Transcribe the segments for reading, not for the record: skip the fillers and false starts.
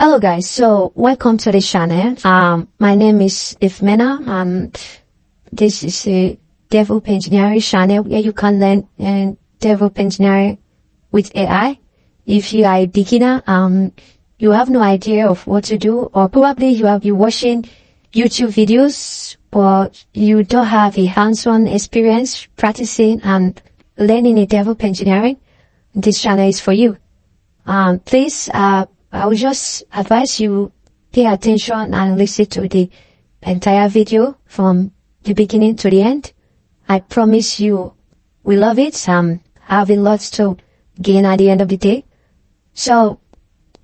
Hello guys, so welcome to the channel. My name is IAMEFEMENA, and this is a DevOps engineering channel where you can learn DevOps engineering with AI. If you are a beginner, you have no idea of what to do, or probably you have been watching YouTube videos, but you don't have a hands-on experience practicing and learning a DevOps engineering, this channel is for you. Please, I will just advise you pay attention and listen to the entire video from the beginning to the end. I promise you will love it. Have a lot to gain at the end of the day. So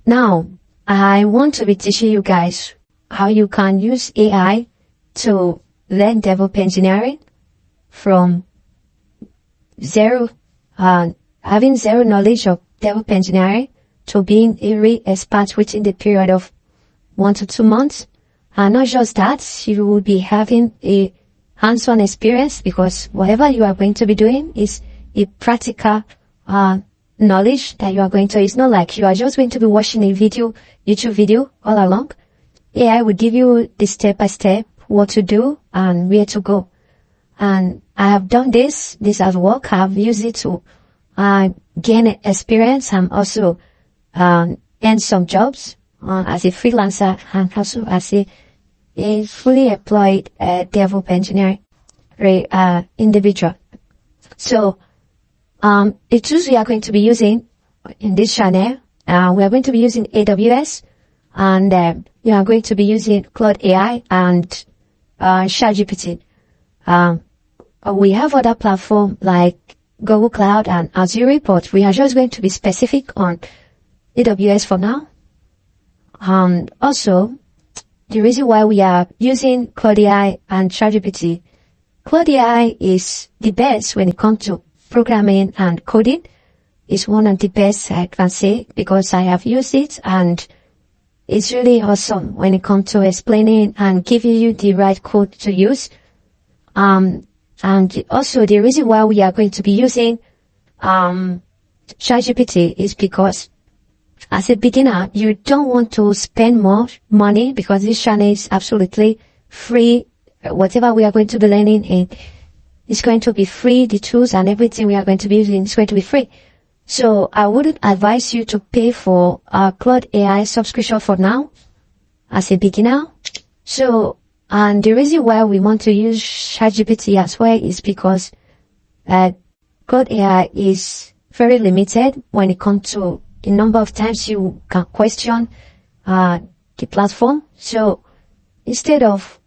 now I want to be teaching you guys how you can use AI to learn DevOps engineering from zero, having zero knowledge of DevOps engineering to being a real expert within the period of 1 to 2 months. And not just that, you will be having a hands-on experience, because whatever you are going to be doing is a practical knowledge that you are going to. It's not like you are just going to be watching a YouTube video all along. AI will give you the step-by-step what to do and where to go. And I have done this has worked. I have used it to gain experience and also earn some jobs as a freelancer and also as a fully employed DevOps engineer individual. So the tools we are going to be using in this channel, we are going to be using AWS, and we are going to be using Claude AI and ChatGPT. We have other platforms like Google Cloud and Azure, but we are just going to be specific on AWS for now. Also, the reason why we are using Claude AI and ChatGPT, Claude AI is the best when it comes to programming and coding. It's one of the best, I can say, because I have used it, and it's really awesome when it comes to explaining and giving you the right code to use. And also the reason why we are going to be using ChatGPT is because as a beginner, you don't want to spend more money, because this channel is absolutely free. Whatever we are going to be learning is going to be free. The tools and everything we are going to be using is going to be free. So I wouldn't advise you to pay for a Claude AI subscription for now as a beginner. So, and the reason why we want to use ChatGPT as well is because Claude AI is very limited when it comes to the number of times you can question the platform. So instead of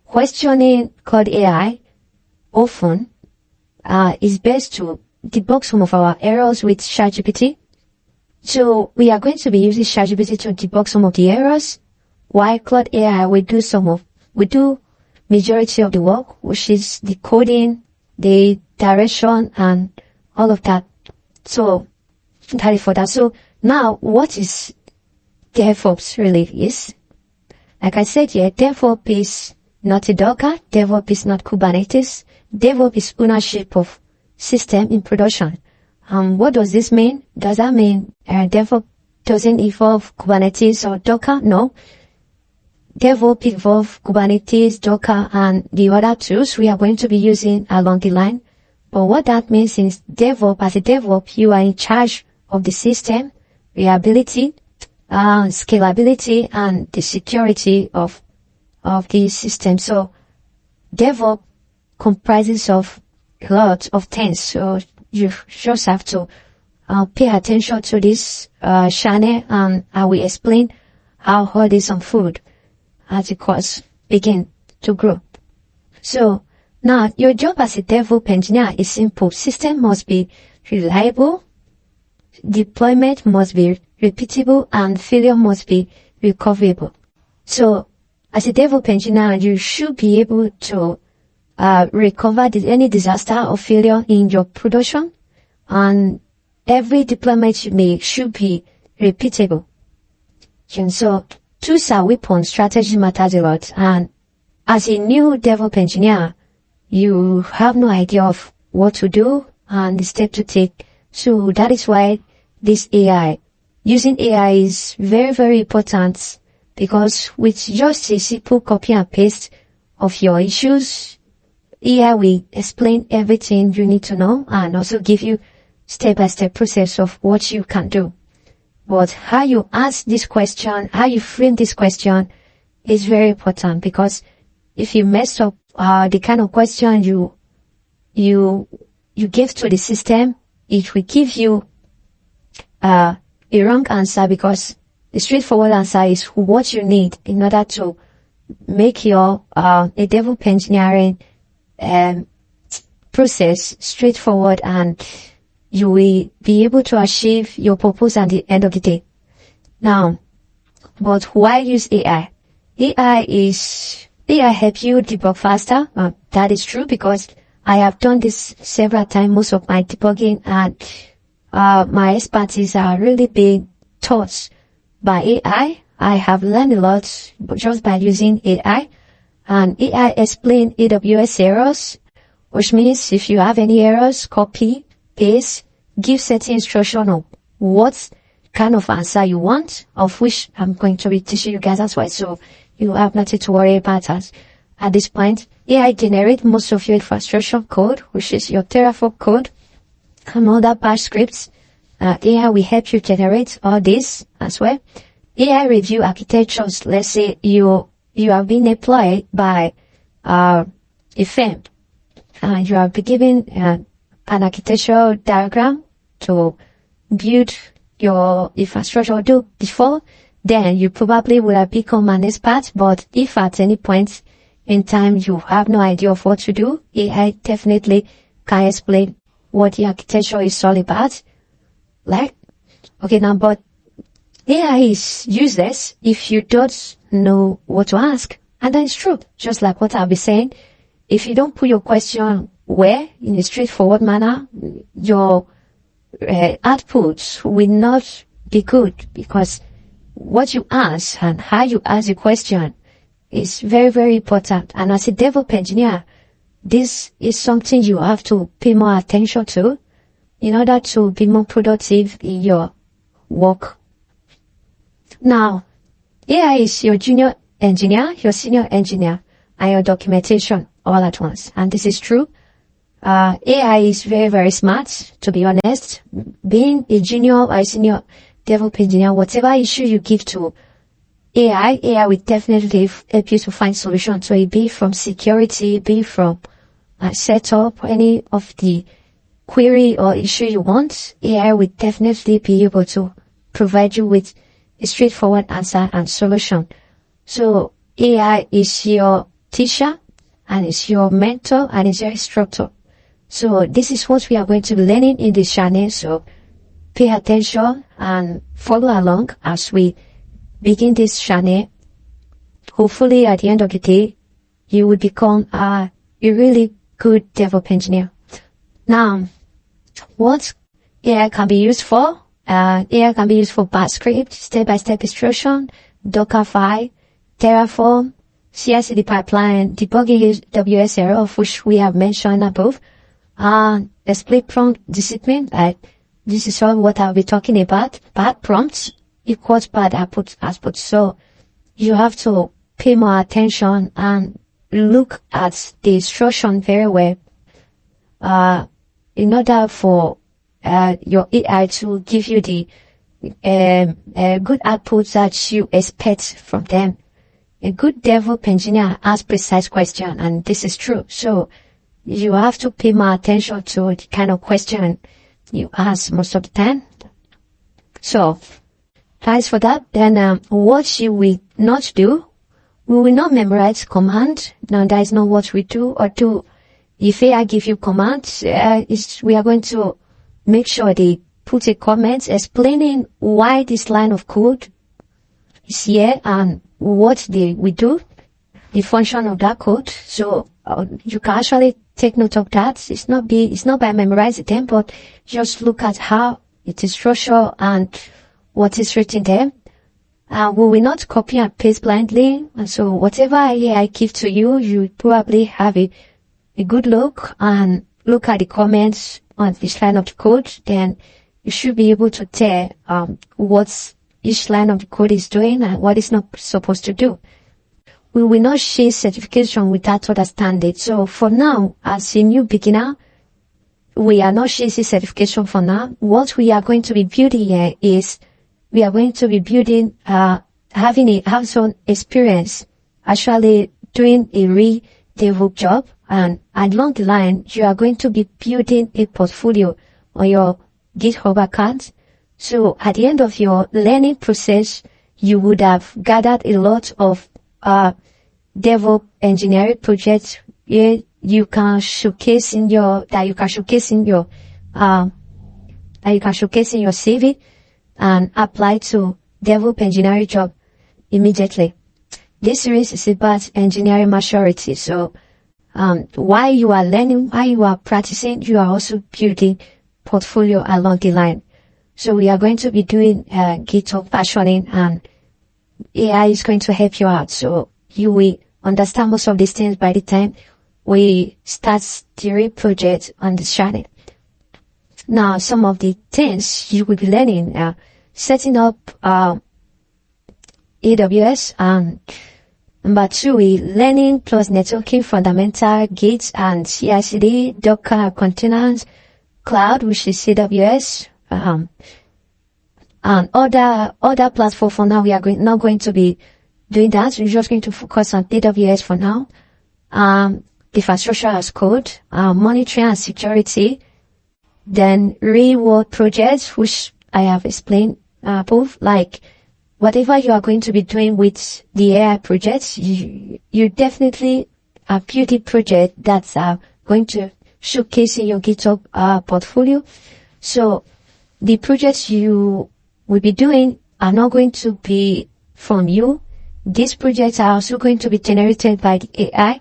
questioning Claude AI often, it's best to debug some of our errors with ChatGPT. So we are going to be using ChatGPT to debug some of the errors, while Claude AI will do majority of the work, which is the coding, the direction, and all of that. So that is for that. So now, what is DevOps really is? Like I said here, DevOps is not a Docker. DevOps is not Kubernetes. DevOps is ownership of system in production. What does this mean? Does that mean DevOps doesn't involve Kubernetes or Docker? No. DevOps involves Kubernetes, Docker, and the other tools we are going to be using along the line. But what that means is DevOps, as a DevOps, you are in charge of the system, reliability, scalability, and the security of the system. So DevOps comprises of a lot of things. So you just have to pay attention to this channel, and I will explain how all this unfolds as the course begin to grow. So now your job as a DevOps engineer is simple. System must be reliable, deployment must be repeatable, and failure must be recoverable. So as a DevOps engineer, you should be able to recover any disaster or failure in your production, and every deployment you make should be repeatable. And so tools are weapons, strategy matters a lot. And as a new DevOps engineer, you have no idea of what to do and the step to take. So that is why this AI using AI is very, very important, because with just a simple copy and paste of your issues, AI will explain everything you need to know and also give you step-by-step process of what you can do. But how you ask this question, how you frame this question is very important, because if you mess up the kind of question you give to the system, it will give you a wrong answer, because the straightforward answer is what you need in order to make your a DevOps engineering process straightforward, and you will be able to achieve your purpose at the end of the day. Now, but why use AI? AI help you debug faster. That is true, because I have done this several times. Most of my debugging and my expertise are really being taught by AI. I have learned a lot just by using AI, and AI explain AWS errors, which means if you have any errors, copy, paste, give certain instruction on what kind of answer you want, of which I'm going to be teaching you guys as well, so you have nothing to worry about us. At this point, AI generate most of your infrastructure code, which is your Terraform code and other bash scripts. AI will help you generate all this as well. AI review architectures. Let's say you have been employed by a firm, and you have been given an architectural diagram to build your infrastructure do before. Then you probably would have become an expert, but if at any point in time you have no idea of what to do, AI definitely can explain what the architecture is all about. Like, okay, now, but AI is useless if you don't know what to ask. And that is true. Just like what I'll be saying, if you don't put your question where, in a straightforward manner, your output will not be good, because what you ask and how you ask the question is very, very important. And as a DevOps engineer, this is something you have to pay more attention to in order to be more productive in your work. Now, AI is your junior engineer, your senior engineer, and your documentation all at once. And this is true. AI is very, very smart, to be honest. Being a junior or a senior DevOps engineer, whatever issue you give to AI will definitely help you to find solutions. So it be from security, be from setup, any of the query or issue you want, AI will definitely be able to provide you with a straightforward answer and solution. So AI is your teacher, and it's your mentor, and it's your instructor. So this is what we are going to be learning in this channel. So pay attention and follow along as we begin this channel. Hopefully at the end of the day, you will become a really good DevOps engineer. Now, what AI can be used for? AI can be used for bash script, step-by-step instruction, Docker file, Terraform, CICD pipeline, debugging AWS error, of which we have mentioned above, and a split prompt discipline. This is all what I'll be talking about. Bad prompts equals bad output. So you have to pay more attention and look at the instruction very well, in order for your AI to give you the good output that you expect from them. A good DevOps engineer asks precise questions, and this is true. So you have to pay more attention to the kind of question you ask most of the time. So thanks for that. Then what you will not do, we will not memorize command. Now that is not what we do or do. If AI give you commands, we are going to make sure they put a comment explaining why this line of code is here and what we do, the function of that code. So you can actually take note of that. It's not by memorizing them, but just look at how it is structured and what is written there. We will not copy and paste blindly. And so whatever AI give to you, you probably have a good look and look at the comments on this line of the code. Then you should be able to tell what each line of the code is doing and what it's not supposed to do. We will not chase certification without understanding. So for now, as a new beginner, we are not chasing certification for now. What we are going to be building here is we are going to be building, having a hands-on experience, actually doing a real DevOps job. And along the line, you are going to be building a portfolio on your GitHub account. So at the end of your learning process, you would have gathered a lot of DevOps engineering projects where you can showcase in your CV and apply to DevOps engineering job immediately. This series is about engineering maturity. So while you are learning, while you are practicing, you are also building portfolio along the line. So we are going to be doing GitHub versioning, and AI is going to help you out. So you will understand most of these things by the time we start the real project on this channel. Now, some of the things you will be learning are setting up AWS, and number 2 is learning plus networking fundamental, Git and CICD, Docker containers, cloud, which is AWS, and other platform. For now, we are not going to be doing that. We're just going to focus on AWS for now. Infrastructure as code, monitoring and security, then real world projects, which I have explained above, like whatever you are going to be doing with the AI projects, you definitely are building projects that are going to showcase in your GitHub portfolio. So the projects you will be doing are not going to be from you. These projects are also going to be generated by the AI.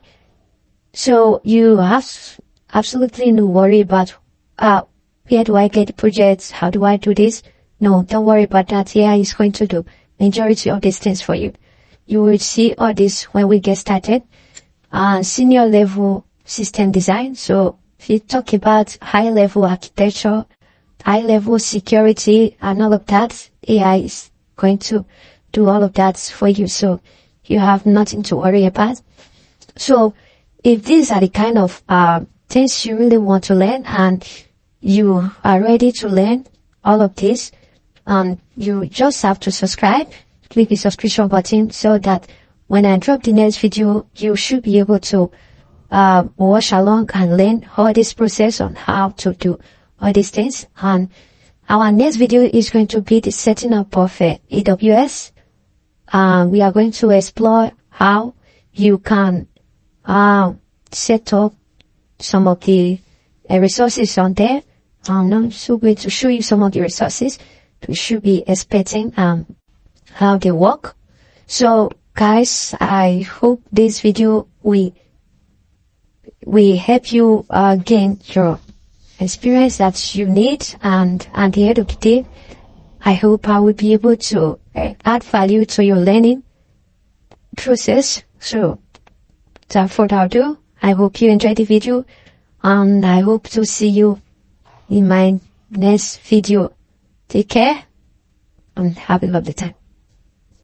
So you have absolutely no worry about where do I get the projects? How do I do this? No, don't worry about that. AI is going to do majority of these things for you. You will see all this when we get started. Senior level system design. So if you talk about high level architecture, high level security and all of that, AI is going to do all of that for you. So you have nothing to worry about. So if these are the kind of things you really want to learn and you are ready to learn all of this, you just have to subscribe, click the subscription button so that when I drop the next video, you should be able to watch along and learn all this process on how to do all these things. And our next video is going to be the setting up of AWS. We are going to explore how you can set up some of the resources on there. I'm also going to show you some of the resources you should be expecting how they work. So guys, I hope this video will help you gain your experience that you need, and at the end of the day, I hope I will be able to add value to your learning process. So without further ado, I hope you enjoyed the video, and I hope to see you in my next video. Take care and have a lovely time.